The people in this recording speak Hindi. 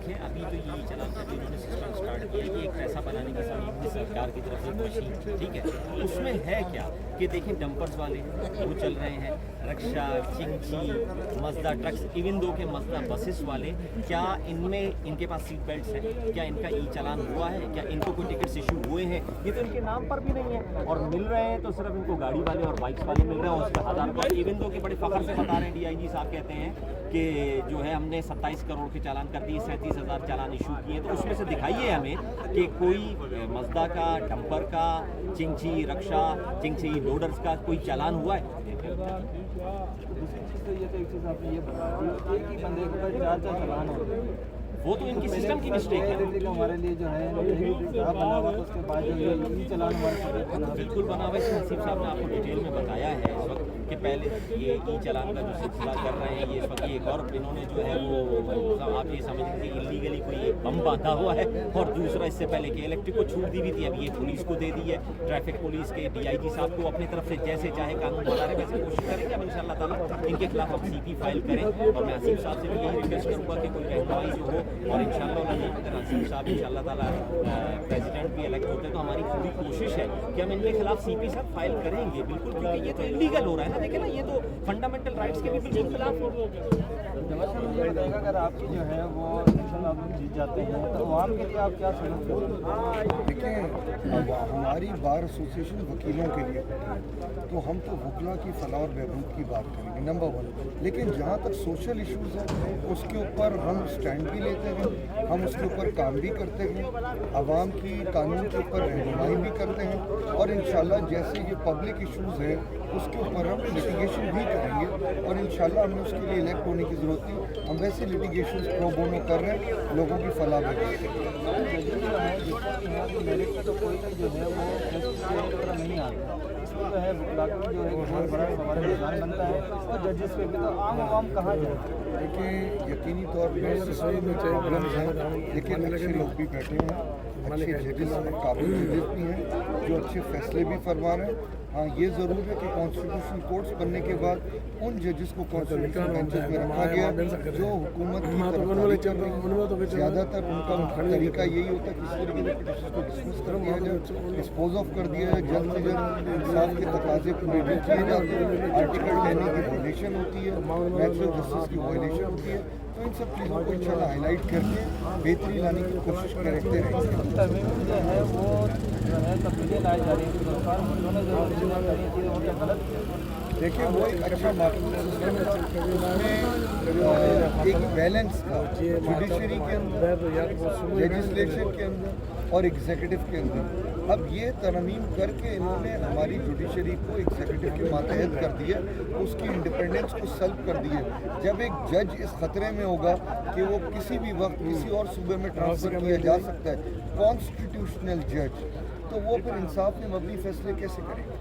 देखें अभी तो ये चलान का जिन्होंने सिस्टम स्टार्ट किया कि एक पैसा बनाने की सामने सरकार की तरफ से मशीन, ठीक है, उसमें है क्या कि देखें डंपर्स वाले वो चल रहे हैं, रक्षा, चिंची, मजदा ट्रक्स, इवन दो के मजदा बसेस वाले, क्या इनमें इनके पास सीट बेल्ट्स हैं, क्या इनका ई चालान हुआ है, क्या इनको कोई टिकट्स इशू हुए हैं? ये तो इनके नाम पर भी नहीं है और मिल रहे हैं तो सिर्फ इनको गाड़ी वाले और बाइक्स वाले मिल रहे हैं, उस पर 1000 रुपये। इवन दो के बड़े फ़ख्र से बता रहे हैं डीआईजी साहब कहते हैं कि जो है हमने 27 करोड़ के चालान कर दिए, 37,000 चालान इशू किए, तो उसमें से दिखाइए हमें कि कोई मजदा का, डंपर का, चिंची, रक्षा, चिंची लोडर्स का कोई चालान हुआ है? दूसरी चीज़ तो ये तो एक चीज़ आपने ये बता दी, एक ही बंदे के ऊपर 4-4 चालान हो रहे हैं। वो तो इनकी सिस्टम की मिस्टेक है। हमारे लिए जो है बना हुआ, तो उसके बाद जो ये चालान हमारे साथ बिल्कुल बना हुआ है। हसीब साहब ने आपको डिटेल में बताया है इस वक्त कि पहले ये ई चालान का जो सिलसिला कर रहे हैं, ये इस वक्त एक और इन्होंने जो है वो आप ये समझ लीजिए इलीगली कोई एक बम बांधा हुआ है, और दूसरा इससे पहले कि इलेक्ट्रिक को छूट दी हुई थी, अब ये पुलिस को दे दी है। ट्रैफिक पुलिस के डीआईजी साहब को अपनी तरफ से जैसे चाहे कानून बना रहे वैसे कोशिश करेंगे। अब इंशाअल्लाह ताला इनके खिलाफ हम सीपी फाइल करें, और मैं हसीब साहब से भी यही रिक्वेस्ट करूँगा कि कोई रहनुमाई जो हो, और इंशाअल्लाह हसीब साहब इंशाअल्लाह ताला प्रेसिडेंट भी इलेक्ट होते हैं तो हमारी पूरी कोशिश है कि हम इनके खिलाफ सीपी साहब फाइल करेंगे बिल्कुल, क्योंकि ये तो इलीगल हो रहा है ना। देखें ना, ये तो फंडामेंटल राइट्स के भी बिल्कुल खिलाफ हो रहा है। अगर आपकी जो है वो इलेक्शन आप जीत जाते हैं तो आवाम के लिए आप क्या समझते? देखिए, अब हमारी बार एसोसिएशन वकीलों के लिए होती है, तो हम तो वकला की फलाह और बहबूद की बात करेंगे नंबर 1। लेकिन जहाँ तक सोशल इश्यूज़ हैं उसके ऊपर हम स्टैंड भी लेते हैं, हम उसके ऊपर काम भी करते हैं, आवाम की कानून के ऊपर रहनुमाई भी करते हैं, और इंशाल्लाह जैसे ये पब्लिक इश्यूज़ हैं उसके ऊपर हम लिटिगेशन भी करेंगे, और इंशाल्लाह हमें उसके लिए इलेक्ट होने की ज़रूरत नहीं, हम वैसे लिटिगेशन प्रो बोनो कर रहे हैं लोगों की फलाह तो कोई जो है वो नहीं आता, इसमें जो है वकलात जो है बहुत बड़ा हमारा निशान बनता है, और जजेस पे भी तो आम आवाम कहाँ जाए? देखिए, यकीनी तौर पर सिस्टम में प्रॉब्लम्स हैं, लेकिन अच्छे लोग भी बैठे हैं, अच्छे जजेस हैं, काबिल जजेस भी हैं जो अच्छे फैसले भी फरमा रहे हैं। हाँ, ये ज़रूर है कि कॉन्स्टिट्यूशनल कोर्ट्स बनने के बाद उन जजेस को कॉन्स्टिट्यूशनल बेंचेस में रखा गया जो हुकूमत की तरफदारी कर रही है। ज़्यादातर उनका तरीका यही होता है कि इस तरीके से पिटिशन को डिसमिस कर दिया जाए, डिस्पोज ऑफ कर दिया जाए, जल्द से जल्द इंसाफ के तकाजे पूरे नहीं किए जाते हैं, आर्टिकल 10 की वायलेशन होती है, नेचुरल जस्टिस की वायलेशन होती है। तो इन सब चीज़ों को इंशाल्लाह हाईलाइट करके बेहतरी लाने की कोशिश करते रहेंगे। तरमीम जो है वो जो है तब्दीली लाई जा रही है, सरकार उन्होंने जो चीज़ें वो क्या गलत? देखिए, वो एक अच्छा मार्केट सिस्टम है, उसमें एक बैलेंस था जुडिशरी के अंदर, लेजिस्लेशन के अंदर और एग्जीक्यूटिव के अंदर। अब ये तरमीम करके इन्होंने हमारी जुडिशरी को एग्जीक्यूटिव के मातहत कर दिया, उसकी इंडिपेंडेंस को सल्ब कर दिया। जब एक जज इस खतरे में होगा कि वो किसी भी वक्त किसी और सूबे में ट्रांसफ़र किया जा सकता है, कॉन्स्टिट्यूशनल जज, तो वो फिर इंसाफ में मबनी फैसले कैसे करेंगे?